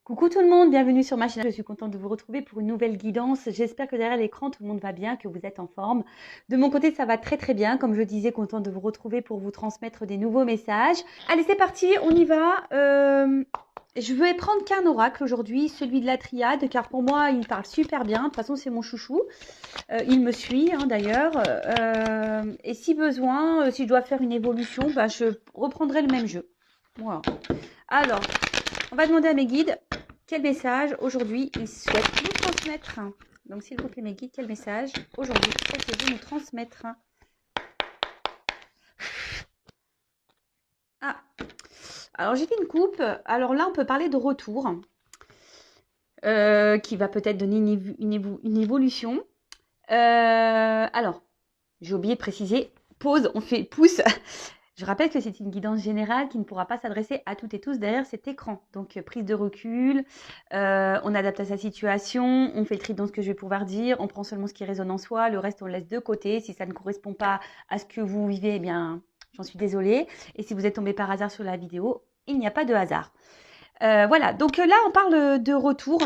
Coucou tout le monde, bienvenue sur ma chaîne. Je suis contente de vous retrouver pour une nouvelle guidance. J'espère que derrière l'écran, tout le monde va bien, que vous êtes en forme. De mon côté, ça va très très bien. Comme je disais, contente de vous retrouver pour vous transmettre des nouveaux messages. Allez, c'est parti, on y va. Je vais prendre qu'un oracle aujourd'hui, celui de la triade, car pour moi, il parle super bien. De toute façon, c'est mon chouchou. Il me suit d'ailleurs. Et si besoin, si je dois faire une évolution, je reprendrai le même jeu. Voilà. Alors, on va demander à mes guides quel message aujourd'hui ils souhaitent nous transmettre. Donc, s'il vous plaît, mes guides, quel message aujourd'hui souhaitez-vous nous transmettre? Ah, alors j'ai fait une coupe. Alors là, on peut parler de retour, qui va peut-être donner une évolution. Alors, j'ai oublié de préciser, pause, on fait pouce. Je rappelle que c'est une guidance générale qui ne pourra pas s'adresser à toutes et tous derrière cet écran. Donc, prise de recul, on adapte à sa situation, on fait le tri dans ce que je vais pouvoir dire, on prend seulement ce qui résonne en soi, le reste on le laisse de côté. Si ça ne correspond pas à ce que vous vivez, eh bien, j'en suis désolée. Et si vous êtes tombé par hasard sur la vidéo, il n'y a pas de hasard. Voilà, donc là on parle de retour.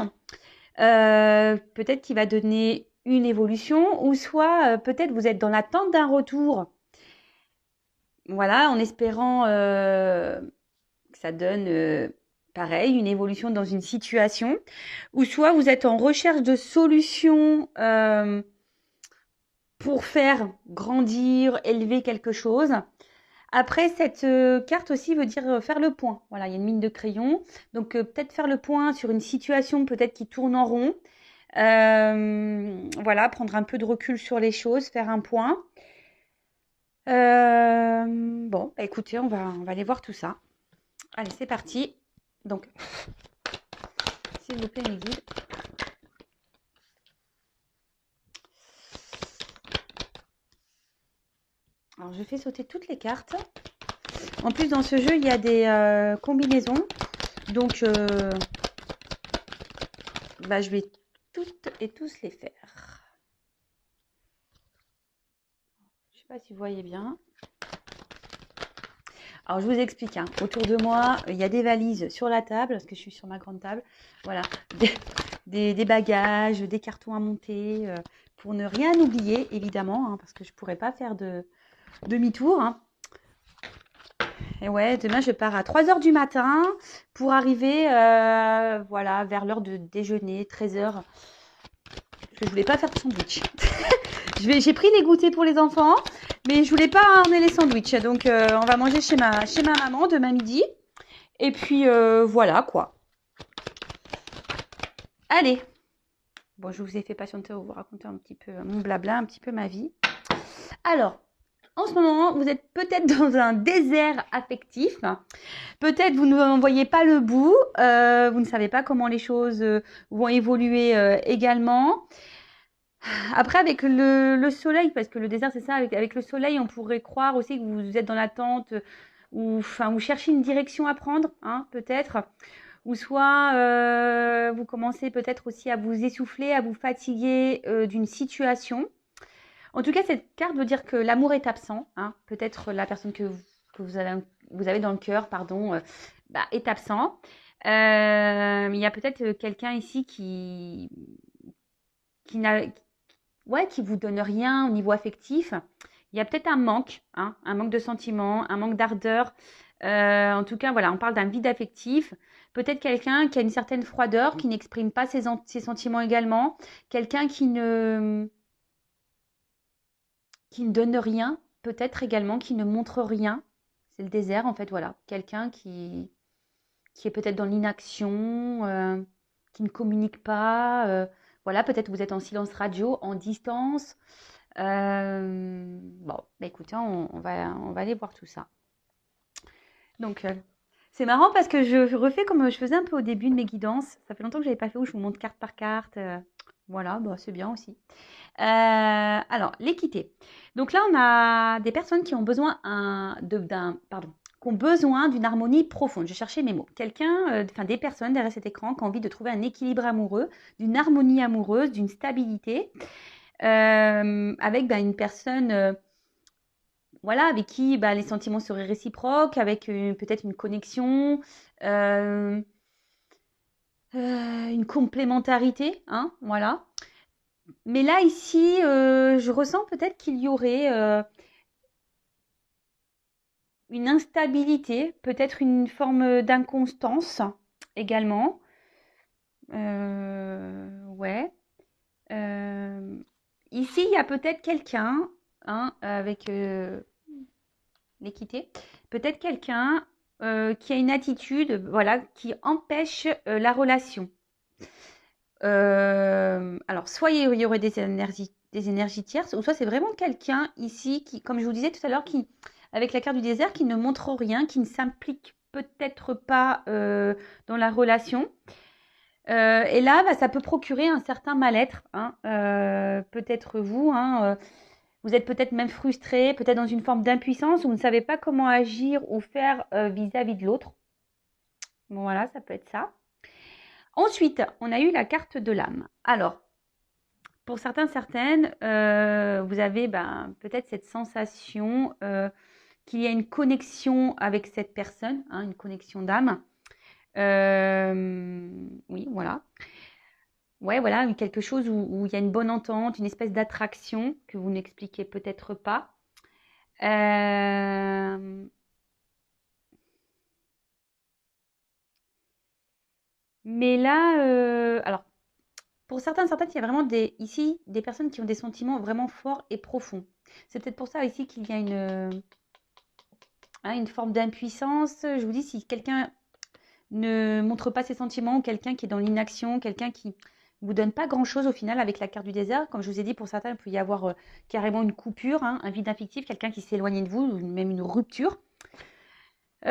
Peut-être qu'il va donner une évolution, ou soit peut-être vous êtes dans l'attente d'un retour. Voilà, en espérant que ça donne pareil, une évolution dans une situation, ou soit vous êtes en recherche de solutions pour faire grandir, élever quelque chose. Après, cette carte aussi veut dire faire le point. Voilà, il y a une mine de crayon. Donc, peut-être faire le point sur une situation peut-être qui tourne en rond. Voilà, prendre un peu de recul sur les choses, faire un point. Bon, écoutez, on va aller voir tout ça. Allez, c'est parti. Donc, s'il vous plaît, mes guides. Alors, je fais sauter toutes les cartes. En plus, dans ce jeu, il y a des combinaisons. Donc, je vais toutes et tous les faire. Je ne sais pas si vous voyez bien. Alors, je vous explique. Autour de moi, il y a des valises sur la table, parce que je suis sur ma grande table. Voilà, des bagages, des cartons à monter, pour ne rien oublier, évidemment, parce que je ne pourrais pas faire de demi-tour. Et ouais, demain, je pars à 3 h du matin pour arriver voilà, vers l'heure de déjeuner, 13 h. Parce que je ne voulais pas faire de sandwich. J'ai pris des goûters pour les enfants, mais je voulais pas emmener les sandwichs. Donc, on va manger chez ma maman demain midi. Et puis, voilà quoi. Allez. Bon, je vous ai fait patienter pour vous raconter un petit peu mon blabla, un petit peu ma vie. Alors, en ce moment, vous êtes peut-être dans un désert affectif. Peut-être vous ne voyez pas le bout. Vous ne savez pas comment les choses vont évoluer également. Après, avec le soleil, parce que le désert, c'est ça, avec le soleil, on pourrait croire aussi que vous êtes dans l'attente, ou enfin, vous cherchez une direction à prendre, peut-être. Ou soit vous commencez peut-être aussi à vous essouffler, à vous fatiguer d'une situation. En tout cas, cette carte veut dire que l'amour est absent. Peut-être la personne que vous avez dans le cœur, pardon, est absent. Il y a peut-être quelqu'un ici qui vous donne rien au niveau affectif. Il y a peut-être un manque de sentiments, un manque d'ardeur. En tout cas, voilà, on parle d'un vide affectif. Peut-être quelqu'un qui a une certaine froideur, qui n'exprime pas ses sentiments également. Quelqu'un qui ne donne rien, peut-être également qui ne montre rien. C'est le désert, en fait, voilà. Quelqu'un qui est peut-être dans l'inaction, qui ne communique pas. Voilà, peut-être vous êtes en silence radio, en distance. Bon, écoutez, on va aller voir tout ça. Donc, c'est marrant parce que je refais comme je faisais un peu au début de mes guidances. Ça fait longtemps que je n'avais pas fait où je vous montre carte par carte. Voilà, c'est bien aussi. Alors, l'équité. Donc là, on a des personnes qui ont besoin qui ont besoin d'une harmonie profonde. Je cherchais mes mots. Des personnes derrière cet écran qui ont envie de trouver un équilibre amoureux, d'une harmonie amoureuse, d'une stabilité, avec une personne, voilà, avec qui les sentiments seraient réciproques, avec peut-être une connexion. une complémentarité, hein, voilà. Mais là, ici, je ressens peut-être qu'il y aurait une instabilité, peut-être une forme d'inconstance également. Ouais. Euh, Ici, il y a peut-être quelqu'un, hein, avec l'équité, peut-être quelqu'un qui a une attitude, voilà, qui empêche la relation. Alors, soit il y aurait des énergies tierces, ou soit c'est vraiment quelqu'un ici qui, comme je vous disais tout à l'heure, qui, avec la carte du désert, qui ne montre rien, qui ne s'implique peut-être pas dans la relation. Et là, bah, ça peut procurer un certain mal-être, hein. Peut-être vous, hein, vous êtes peut-être même frustré, peut-être dans une forme d'impuissance, où vous ne savez pas comment agir ou faire vis-à-vis de l'autre. Bon, voilà, ça peut être ça. Ensuite, on a eu la carte de l'âme. Alors, pour certains, certaines, vous avez ben, peut-être cette sensation qu'il y a une connexion avec cette personne, hein, une connexion d'âme. Oui, voilà. Ouais, voilà, quelque chose où il y a une bonne entente, une espèce d'attraction que vous n'expliquez peut-être pas. Euh, mais là, alors, pour certains, certaines, il y a vraiment ici des personnes qui ont des sentiments vraiment forts et profonds. C'est peut-être pour ça ici qu'il y a une forme d'impuissance. Je vous dis, si quelqu'un ne montre pas ses sentiments, ou quelqu'un qui est dans l'inaction, quelqu'un qui ne vous donne pas grand-chose au final avec la carte du désert, comme je vous ai dit, pour certains, il peut y avoir carrément une coupure, hein, un vide affectif, quelqu'un qui s'est éloigné de vous, ou même une rupture. Bah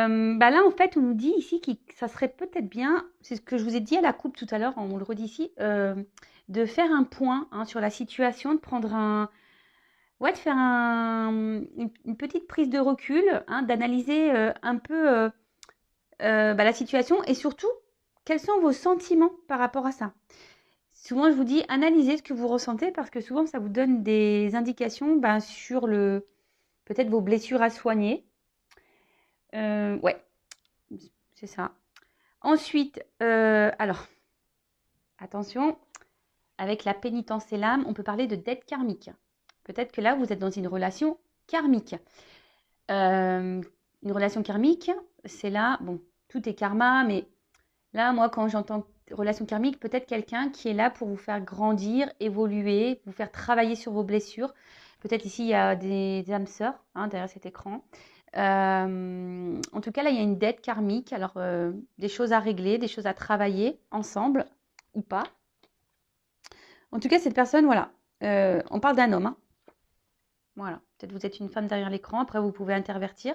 là, en fait, on nous dit ici que ça serait peut-être bien, c'est ce que je vous ai dit à la coupe tout à l'heure, on le redit ici, de faire un point, hein, sur la situation, de prendre ouais, de faire une petite prise de recul, hein, d'analyser un peu bah, la situation et surtout, quels sont vos sentiments par rapport à ça. Souvent, je vous dis, analysez ce que vous ressentez parce que souvent, ça vous donne des indications bah, sur peut-être vos blessures à soigner. Ouais, c'est ça. Ensuite, alors, attention, avec la pénitence et l'âme, on peut parler de dette karmique. Peut-être que là, vous êtes dans une relation karmique. Une relation karmique, c'est là, bon, tout est karma, mais là, moi, quand j'entends relation karmique, peut-être quelqu'un qui est là pour vous faire grandir, évoluer, vous faire travailler sur vos blessures. Peut-être ici, il y a des âmes sœurs, hein, derrière cet écran. En tout cas, là, il y a une dette karmique. Alors, des choses à régler, des choses à travailler ensemble ou pas. En tout cas, cette personne, voilà. On parle d'un homme, hein. Voilà. Peut-être vous êtes une femme derrière l'écran. Après, vous pouvez intervertir.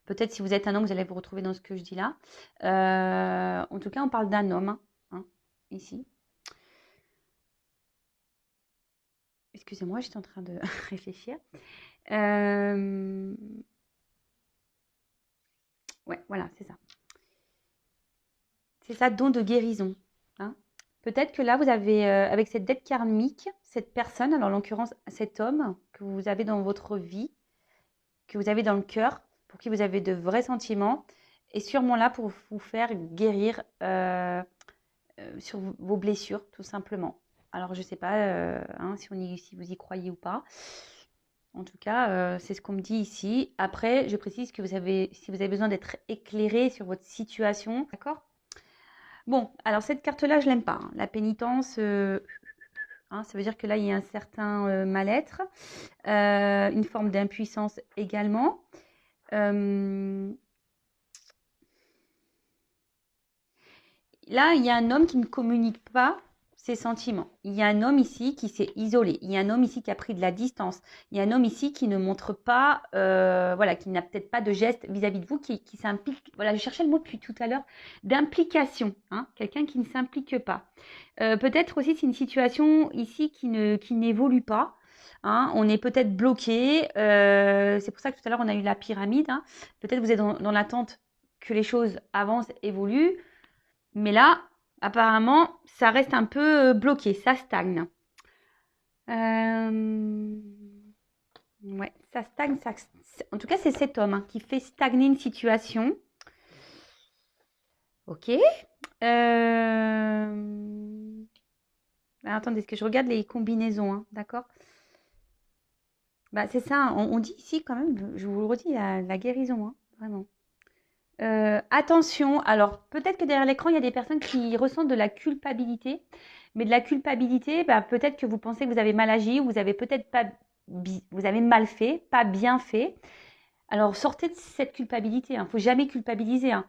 Peut-être si vous êtes un homme, vous allez vous retrouver dans ce que je dis là. En tout cas, on parle d'un homme, hein, ici. Excusez-moi, j'étais en train de réfléchir. Ouais, voilà, c'est ça. C'est ça, don de guérison, hein. Peut-être que là, vous avez, avec cette dette karmique, cette personne, alors en l'occurrence cet homme que vous avez dans votre vie, que vous avez dans le cœur, pour qui vous avez de vrais sentiments, est sûrement là pour vous faire guérir sur vos blessures, tout simplement. Alors, je ne sais pas hein, si vous y croyez ou pas. En tout cas, c'est ce qu'on me dit ici. Après, je précise que si vous avez besoin d'être éclairé sur votre situation, d'accord? Bon, alors cette carte-là, je l'aime pas, hein. La pénitence, hein, ça veut dire que là, il y a un certain mal-être, une forme d'impuissance également. Là, il y a un homme qui ne communique pas ses sentiments. Il y a un homme ici qui s'est isolé. Il y a un homme ici qui a pris de la distance. Il y a un homme ici qui ne montre pas, voilà, qui n'a peut-être pas de geste vis-à-vis de vous, qui s'implique. Voilà, je cherchais le mot depuis tout à l'heure d'implication. Hein, quelqu'un qui ne s'implique pas. Peut-être aussi c'est une situation ici qui n'évolue pas. Hein, on est peut-être bloqué. C'est pour ça que tout à l'heure on a eu la pyramide. Hein. Peut-être vous êtes dans l'attente que les choses avancent, évoluent. Mais là, apparemment, ça reste un peu bloqué, ça stagne. Ouais, ça stagne. En tout cas, c'est cet homme hein, qui fait stagner une situation. Ok. Attendez, est-ce que je regarde les combinaisons, hein, d'accord? Bah, c'est ça, on dit ici quand même, je vous le redis, la guérison, hein, vraiment. Attention, alors peut-être que derrière l'écran, il y a des personnes qui ressentent de la culpabilité, mais de la culpabilité, bah, peut-être que vous pensez que vous avez mal agi, ou vous avez peut-être pas, vous avez mal fait, pas bien fait. Alors sortez de cette culpabilité, il ne faut jamais culpabiliser, hein.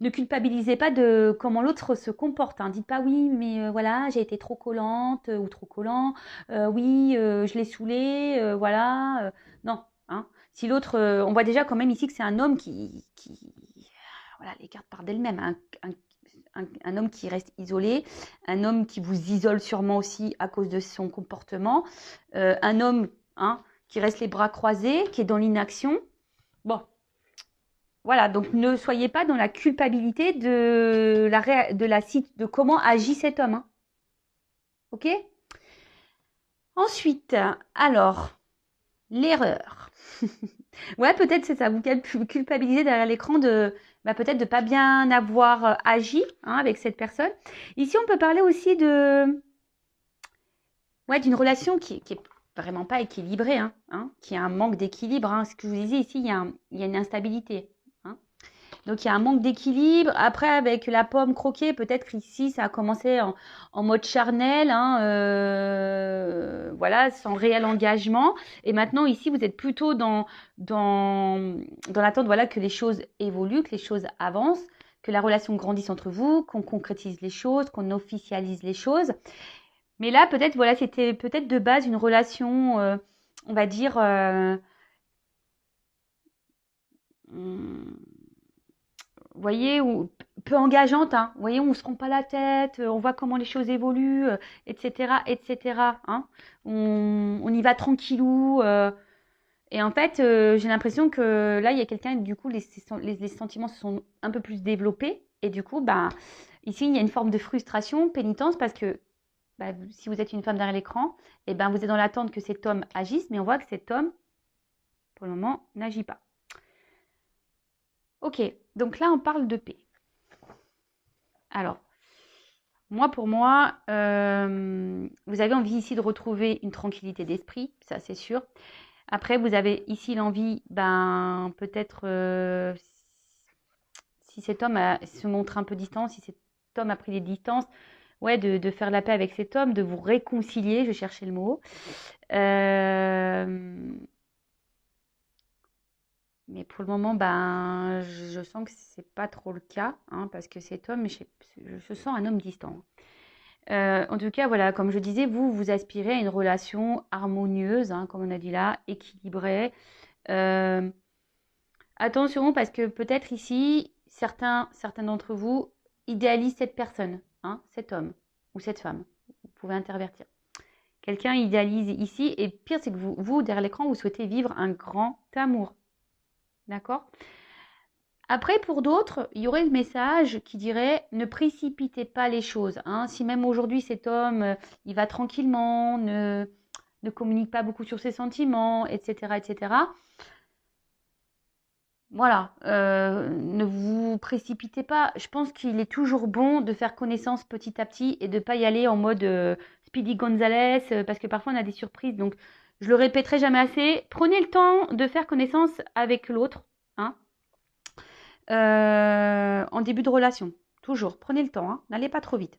Ne culpabilisez pas de comment l'autre se comporte, hein. Dites pas oui, mais voilà, j'ai été trop collante ou trop collant. Oui, je l'ai saoulé, voilà. Non, hein. Si l'autre, on voit déjà quand même ici que c'est un homme qui voilà, les cartes partent d'elles-mêmes. Un homme qui reste isolé, un homme qui vous isole sûrement aussi à cause de son comportement, un homme, hein, qui reste les bras croisés, qui est dans l'inaction. Bon, voilà, donc ne soyez pas dans la culpabilité de comment agit cet homme, hein. Ok? Ensuite, alors, l'erreur. Ouais, peut-être c'est ça, vous culpabilisez derrière l'écran de peut-être de pas bien avoir agi, hein, avec cette personne. Ici, on peut parler aussi d'une relation qui est vraiment pas équilibrée, hein, qui a un manque d'équilibre, hein. Ce que je vous disais ici, il y a une instabilité, hein. Donc il y a un manque d'équilibre. Après, avec la pomme croquée, peut-être qu'ici, ça a commencé en mode charnel, hein, voilà, sans réel engagement. Et maintenant, ici, vous êtes plutôt dans l'attente, voilà, que les choses évoluent, que les choses avancent, que la relation grandisse entre vous, qu'on concrétise les choses, qu'on officialise les choses. Mais là, peut-être, voilà, c'était peut-être de base une relation, on va dire, hum, vous voyez, peu engageante, hein. Vous voyez, on ne se rend pas la tête, on voit comment les choses évoluent, etc., etc., hein. On y va tranquillou. Et en fait, j'ai l'impression que là, il y a quelqu'un, du coup, les sentiments se sont un peu plus développés. Et du coup, bah, ici, il y a une forme de frustration, pénitence, parce que bah, si vous êtes une femme derrière l'écran, et ben, vous êtes dans l'attente que cet homme agisse, mais on voit que cet homme, pour le moment, n'agit pas. Ok, donc là, on parle de paix. Alors, pour moi, vous avez envie ici de retrouver une tranquillité d'esprit, ça c'est sûr. Après, vous avez ici l'envie, peut-être, si cet homme se montre un peu distant, si cet homme a pris des distances, ouais, de faire la paix avec cet homme, de vous réconcilier, je cherchais le mot. Euh, mais pour le moment, je sens que c'est pas trop le cas, hein, parce que cet homme, je sens un homme distant. En tout cas, voilà, comme je disais, vous aspirez à une relation harmonieuse, hein, comme on a dit là, équilibrée. Euh, Attention, parce que peut-être ici, certains d'entre vous idéalisent cette personne, hein, cet homme ou cette femme. Vous pouvez intervertir. Quelqu'un idéalise ici, et pire, c'est que vous, derrière l'écran, vous souhaitez vivre un grand amour. D'accord? Après, pour d'autres, il y aurait le message qui dirait ne précipitez pas les choses, hein. Si même aujourd'hui cet homme, il va tranquillement, ne communique pas beaucoup sur ses sentiments, etc., etc. Voilà, ne vous précipitez pas. Je pense qu'il est toujours bon de faire connaissance petit à petit et de ne pas y aller en mode Speedy Gonzales, parce que parfois on a des surprises. Donc, je le répéterai jamais assez. Prenez le temps de faire connaissance avec l'autre, hein, en début de relation. Toujours, prenez le temps, hein, n'allez pas trop vite.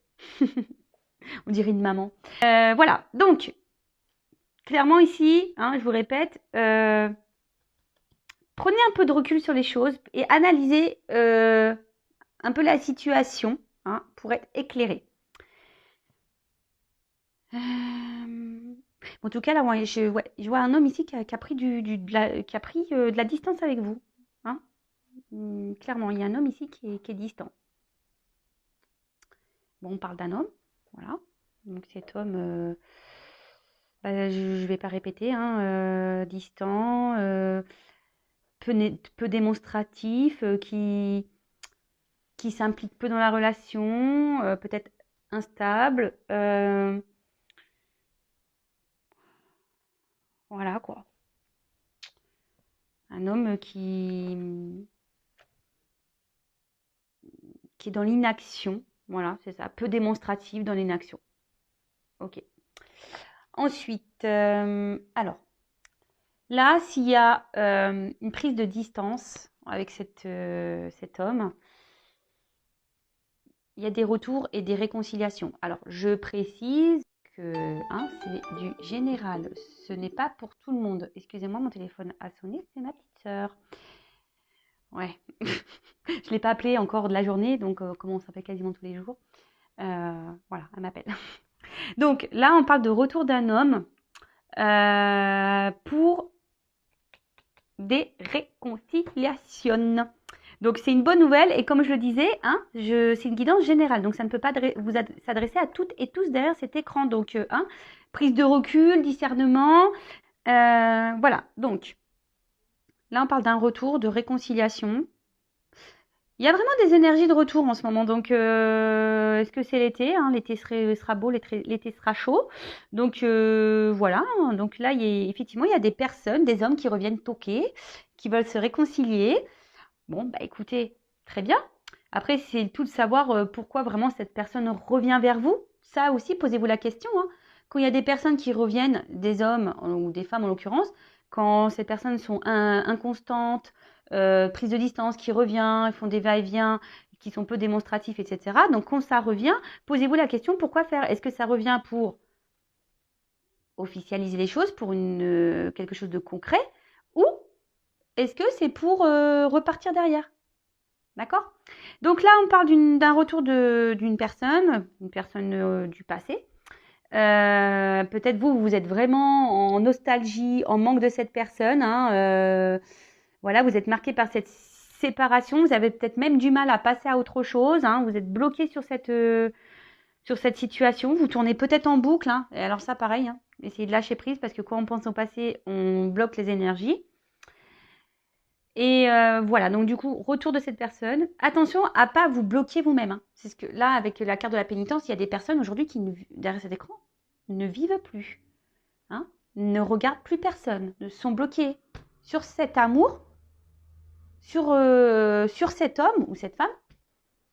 On dirait une maman. Voilà, donc, clairement ici, hein, je vous répète, prenez un peu de recul sur les choses et analysez un peu la situation, hein, pour être éclairé. En tout cas, là, ouais, je vois un homme ici qui a pris, de la distance avec vous, hein. Clairement, il y a un homme ici qui est distant. Bon, on parle d'un homme, voilà. Donc cet homme, je ne vais pas répéter, hein, distant, peu démonstratif, qui s'implique peu dans la relation, peut-être instable. Voilà quoi. Un homme qui est dans l'inaction, Voilà, c'est ça. Peu démonstratif dans l'inaction. Ok. Ensuite, alors, là, s'il y a une prise de distance avec cet homme, il y a des retours et des réconciliations. Alors, je précise que c'est du général. Ce n'est pas pour tout le monde. Excusez-moi, mon téléphone a sonné, c'est ma petite sœur. Ouais. Je ne l'ai pas appelée encore de la journée, donc comme on s'appelle quasiment tous les jours. Voilà, elle m'appelle. Donc là, on parle de retour d'un homme pour des réconciliations. Donc c'est une bonne nouvelle et comme je le disais, c'est une guidance générale. Donc ça ne peut pas vous s'adresser à toutes et tous derrière cet écran. Donc prise de recul, discernement, voilà. Donc là on parle d'un retour, de réconciliation. Il y a vraiment des énergies de retour en ce moment. Donc est-ce que c'est l'été, l'été sera beau, l'été sera chaud. Donc voilà. Donc là effectivement il y a des personnes, des hommes qui reviennent toquer, qui veulent se réconcilier. Bon, bah écoutez, très bien. Après, c'est tout de savoir pourquoi vraiment cette personne revient vers vous. Ça aussi, posez-vous la question. Quand il y a des personnes qui reviennent, des hommes ou des femmes en l'occurrence, quand ces personnes sont inconstantes, prise de distance, qui revient, ils font des va-et-vient, qui sont peu démonstratifs, etc. Donc quand ça revient, posez-vous la question, pourquoi faire? Est-ce que ça revient pour officialiser les choses, pour quelque chose de concret, ou est-ce que c'est pour repartir derrière? D'accord? Donc là, on parle d'un retour d'une personne, du passé. Peut-être vous êtes vraiment en nostalgie, en manque de cette personne. Voilà, vous êtes marqué par cette séparation. Vous avez peut-être même du mal à passer à autre chose. Vous êtes bloqué sur cette situation. Vous tournez peut-être en boucle. Et alors ça, pareil, essayez de lâcher prise parce que quand on pense au passé, on bloque les énergies. Et voilà, donc du coup, retour de cette personne. Attention à pas vous bloquer vous-même. C'est ce que là, avec la carte de la pénitence, il y a des personnes aujourd'hui qui, derrière cet écran, ne vivent plus, ne regardent plus personne, sont bloquées sur cet amour, sur cet homme ou cette femme.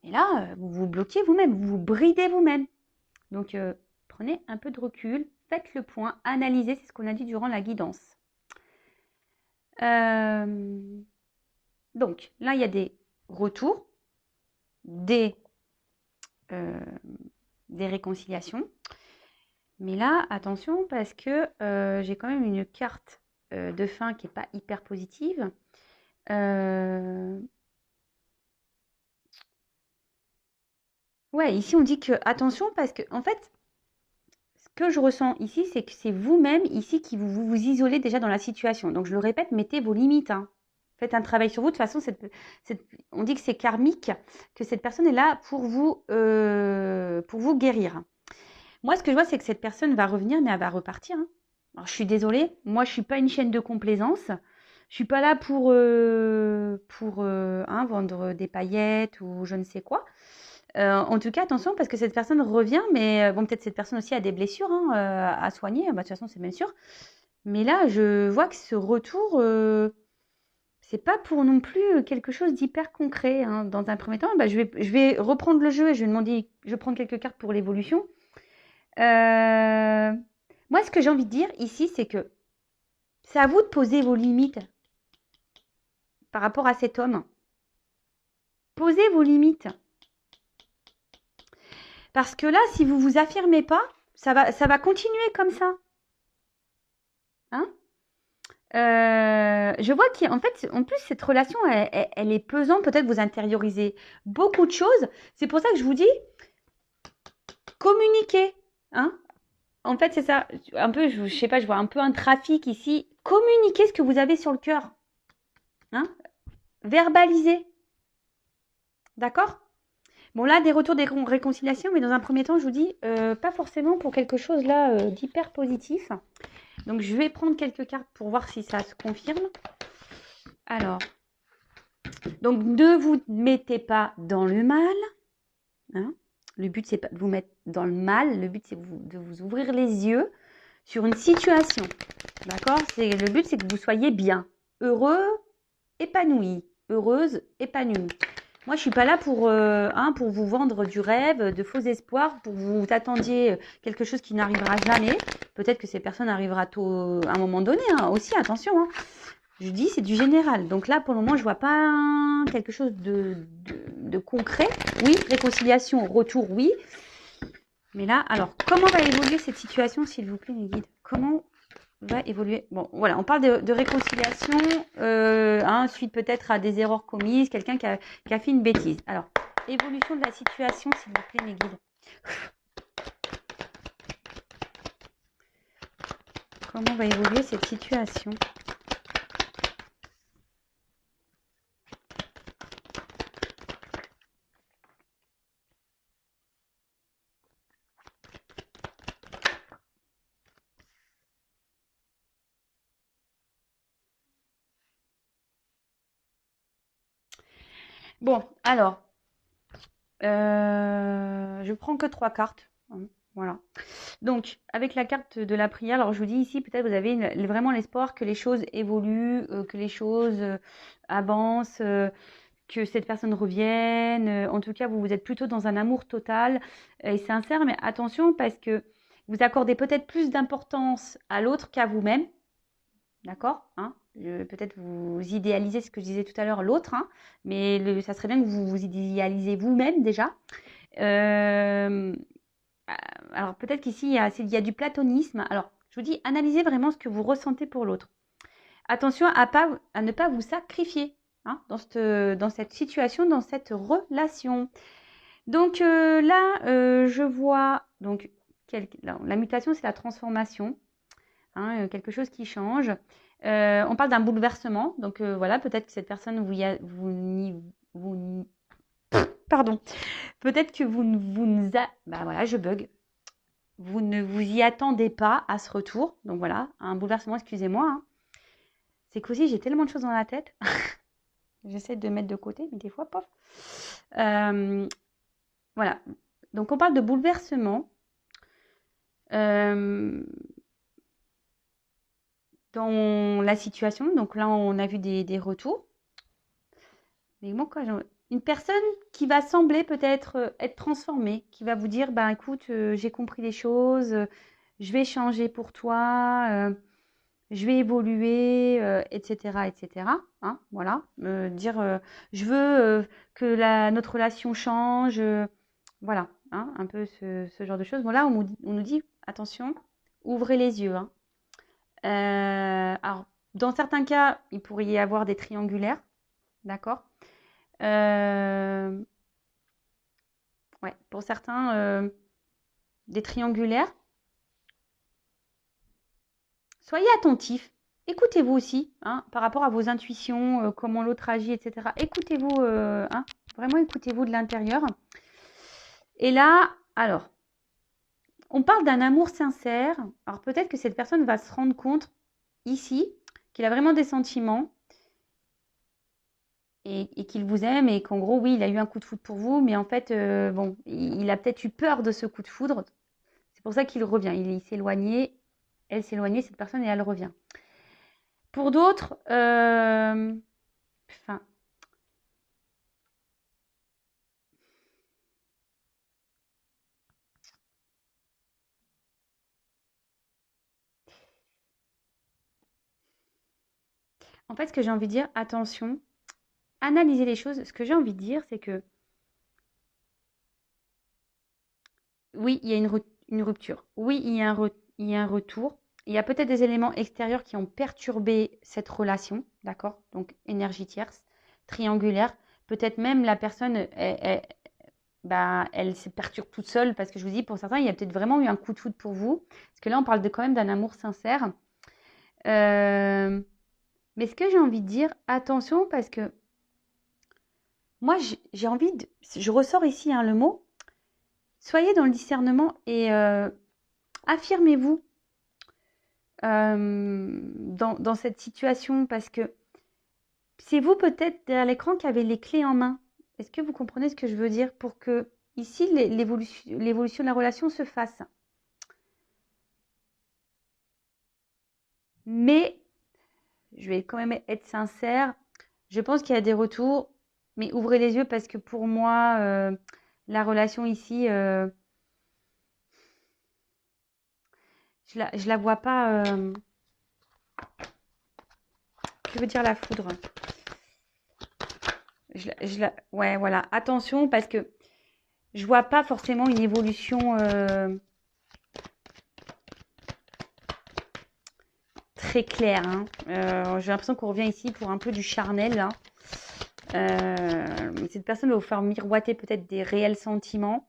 Et là, vous vous bloquez vous-même, vous vous bridez vous-même. Donc, prenez un peu de recul, faites le point, analysez, c'est ce qu'on a dit durant la guidance. Donc, là, il y a des retours, des réconciliations. Mais là, attention, parce que j'ai quand même une carte de fin qui n'est pas hyper positive. Ouais, ici, on dit que attention, parce que, en fait, ce que je ressens ici, c'est que c'est vous-même, ici, qui vous isolez déjà dans la situation. Donc, je le répète, mettez vos limites, Faites un travail sur vous. De toute façon, on dit que c'est karmique, que cette personne est là pour vous guérir. Moi, ce que je vois, c'est que cette personne va revenir, mais elle va repartir. Alors, je suis désolée. Moi, je ne suis pas une chaîne de complaisance. Je ne suis pas là pour vendre des paillettes ou je ne sais quoi. En tout cas, attention, parce que cette personne revient, mais bon, peut-être cette personne aussi a des blessures à soigner. De toute façon, c'est même sûr. Mais là, je vois que ce retour... c'est pas pour non plus quelque chose d'hyper concret. Dans un premier temps, je vais reprendre le jeu et je vais demander, je vais prendre quelques cartes pour l'évolution. Moi, ce que j'ai envie de dire ici, c'est que c'est à vous de poser vos limites par rapport à cet homme. Posez vos limites. Parce que là, si vous ne vous affirmez pas, ça va continuer comme ça. Je vois qu'en fait, en plus, cette relation, elle est pesante. Peut-être vous intériorisez beaucoup de choses. C'est pour ça que je vous dis, communiquez. En fait, c'est ça. Un peu, je sais pas, je vois un peu un trafic ici. Communiquez ce que vous avez sur le cœur. Verbalisez. D'accord? Bon, là, des retours, des réconciliations, mais dans un premier temps, je vous dis, pas forcément pour quelque chose là d'hyper positif. Donc, je vais prendre quelques cartes pour voir si ça se confirme. Alors, donc, ne vous mettez pas dans le mal. Le but, c'est pas de vous mettre dans le mal. Le but, c'est de vous ouvrir les yeux sur une situation. D'accord? Le but, c'est que vous soyez bien, heureux, épanoui, heureuse, épanouie. Moi, je suis pas là pour vous vendre du rêve, de faux espoirs, pour vous attendiez quelque chose qui n'arrivera jamais. Peut-être que ces personnes arrivera tôt, à un moment donné, hein, aussi, attention. Hein. Je dis, c'est du général. Donc là, pour le moment, je vois pas quelque chose de concret. Oui, réconciliation, retour, oui. Mais là, alors, comment va évoluer cette situation, s'il vous plaît, mes guides? Comment va évoluer? Bon, voilà, on parle de réconciliation, suite peut-être à des erreurs commises, quelqu'un qui a fait une bêtise. Alors, évolution de la situation, s'il vous plaît, mes guides. Comment va évoluer cette situation? Bon, alors, je prends que 3 cartes. Voilà. Donc, avec la carte de la prière, alors je vous dis ici, peut-être vous avez vraiment l'espoir que les choses évoluent, que les choses avancent, que cette personne revienne. En tout cas, vous êtes plutôt dans un amour total et sincère, mais attention parce que vous accordez peut-être plus d'importance à l'autre qu'à vous-même. D'accord, hein? Peut-être vous idéalisez ce que je disais tout à l'heure, l'autre, hein, mais ça serait bien que vous vous idéalisez vous-même déjà. Euh, alors peut-être qu'ici, il y a du platonisme. Alors, je vous dis, analysez vraiment ce que vous ressentez pour l'autre. Attention à ne pas vous sacrifier hein, dans cette situation, dans cette relation. Donc là, je vois, donc, la mutation, c'est la transformation, hein, quelque chose qui change. On parle d'un bouleversement, donc voilà, peut-être que cette personne, pardon, peut-être que bah voilà, je bug. Vous ne vous y attendez pas à ce retour. Donc voilà, un bouleversement, excusez-moi. Hein. C'est qu'aussi, j'ai tellement de choses dans la tête. J'essaie de mettre de côté, mais des fois, pof. Voilà. Donc on parle de bouleversement. Dans la situation. Donc là, on a vu des retours. Mais moi, quoi, une personne qui va sembler peut-être être transformée, qui va vous dire, ben écoute, j'ai compris les choses, je vais changer pour toi, je vais évoluer, etc., etc. Hein, voilà, dire, je veux que notre relation change, voilà, hein, un peu ce genre de choses. Voilà, on nous dit, attention, ouvrez les yeux. Hein. Alors, dans certains cas, il pourrait y avoir des triangulaires, d'accord. Ouais, pour certains, des triangulaires. Soyez attentifs. Écoutez-vous aussi, hein, par rapport à vos intuitions, comment l'autre agit, etc. Écoutez-vous, hein, vraiment écoutez-vous de l'intérieur. Et là, alors, on parle d'un amour sincère. Alors peut-être que cette personne va se rendre compte ici qu'il a vraiment des sentiments et qu'il vous aime et qu'en gros, oui, il a eu un coup de foudre pour vous, mais en fait, bon, il a peut-être eu peur de ce coup de foudre. C'est pour ça qu'il revient. Il s'éloignait, elle s'éloignait, cette personne, et elle revient. Pour d'autres, enfin, en fait, ce que j'ai envie de dire, attention, analysez les choses. Ce que j'ai envie de dire, c'est que oui, il y a une rupture. Oui, il y a un retour. Il y a peut-être des éléments extérieurs qui ont perturbé cette relation, d'accord? Donc, énergie tierce, triangulaire. Peut-être même la personne, bah, elle se perturbe toute seule parce que je vous dis, pour certains, il y a peut-être vraiment eu un coup de foudre pour vous. Parce que là, on parle quand même d'un amour sincère. Euh, mais ce que j'ai envie de dire, attention parce que moi, j'ai envie de... Je ressors ici hein, le mot. Soyez dans le discernement et affirmez-vous dans cette situation parce que c'est vous peut-être derrière l'écran qui avez les clés en main. Est-ce que vous comprenez ce que je veux dire pour que ici l'évolution de la relation se fasse? Mais je vais quand même être sincère. Je pense qu'il y a des retours. Mais ouvrez les yeux parce que pour moi, la relation ici, je la vois pas. Que veut dire la foudre? Ouais, voilà. Attention parce que je vois pas forcément une évolution très claire, hein. J'ai l'impression qu'on revient ici pour un peu du charnel, hein. Cette personne va vous faire miroiter peut-être des réels sentiments.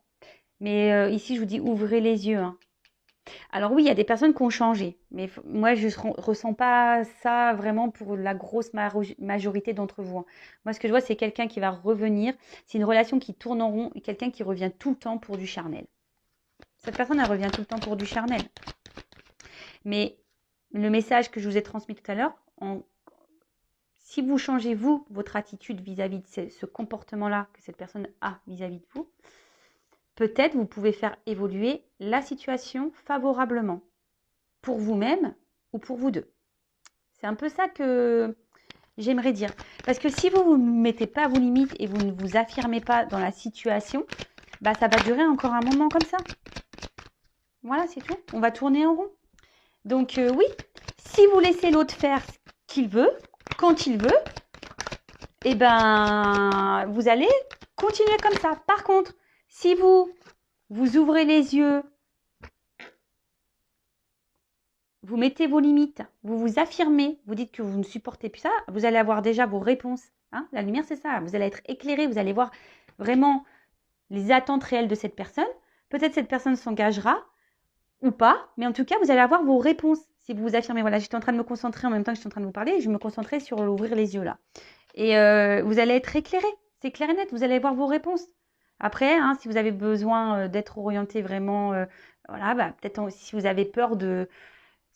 Mais ici, je vous dis, ouvrez les yeux, hein. Alors oui, il y a des personnes qui ont changé. Mais moi, je ne ressens pas ça vraiment pour la grosse majorité d'entre vous, hein. Moi, ce que je vois, c'est quelqu'un qui va revenir. C'est une relation qui tourne en rond et quelqu'un qui revient tout le temps pour du charnel. Cette personne, elle revient tout le temps pour du charnel. Mais le message que je vous ai transmis tout à l'heure, si vous changez, vous, votre attitude vis-à-vis de ce comportement-là que cette personne a vis-à-vis de vous, peut-être vous pouvez faire évoluer la situation favorablement pour vous-même ou pour vous deux. C'est un peu ça que j'aimerais dire. Parce que si vous ne mettez pas vos limites et vous ne vous affirmez pas dans la situation, bah ça va durer encore un moment comme ça. Voilà, c'est tout. On va tourner en rond. Donc oui, si vous laissez l'autre faire ce qu'il veut, quand il veut, eh ben, vous allez continuer comme ça. Par contre, si vous ouvrez les yeux, vous mettez vos limites, vous vous affirmez, vous dites que vous ne supportez plus ça, vous allez avoir déjà vos réponses, hein. La lumière, c'est ça. Vous allez être éclairé, vous allez voir vraiment les attentes réelles de cette personne. Peut-être cette personne s'engagera ou pas, mais en tout cas, vous allez avoir vos réponses si vous vous affirmez. Voilà, j'étais en train de me concentrer en même temps que j'étais en train de vous parler, et je me concentrais sur ouvrir les yeux là. Et vous allez être éclairé, c'est clair et net, vous allez avoir vos réponses. Après, hein, si vous avez besoin d'être orienté vraiment, voilà, bah, peut-être si vous avez peur de...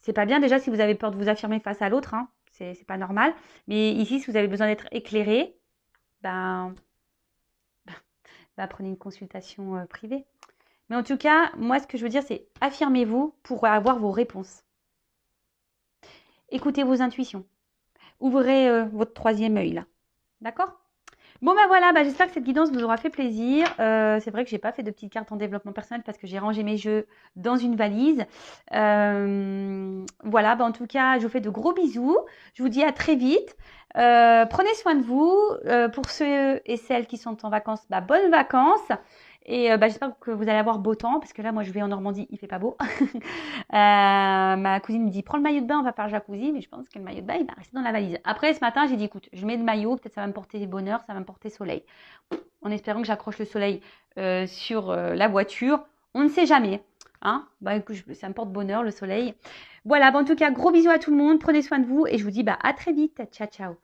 C'est pas bien déjà si vous avez peur de vous affirmer face à l'autre, hein, c'est pas normal. Mais ici, si vous avez besoin d'être éclairé, ben, prenez une consultation privée. Mais en tout cas, moi, ce que je veux dire, c'est affirmez-vous pour avoir vos réponses. Écoutez vos intuitions. Ouvrez votre troisième œil, là. D'accord? Bon, ben voilà, j'espère que cette guidance vous aura fait plaisir. C'est vrai que j'ai pas fait de petites cartes en développement personnel parce que j'ai rangé mes jeux dans une valise. Voilà, en tout cas, je vous fais de gros bisous. Je vous dis à très vite. Prenez soin de vous. Pour ceux et celles qui sont en vacances, bonnes vacances. Et j'espère que vous allez avoir beau temps parce que là, moi, je vais en Normandie, il fait pas beau. Ma cousine me dit prends le maillot de bain, on va faire jacuzzi, mais je pense que le maillot de bain, il va rester dans la valise. Après, ce matin, j'ai dit écoute, je mets le maillot, peut-être ça va me porter bonheur, ça va me porter soleil. En espérant que j'accroche le soleil sur la voiture. On ne sait jamais. Hein, écoute, ça me porte bonheur, le soleil. Voilà, en tout cas, gros bisous à tout le monde. Prenez soin de vous et je vous dis à très vite. Ciao, ciao.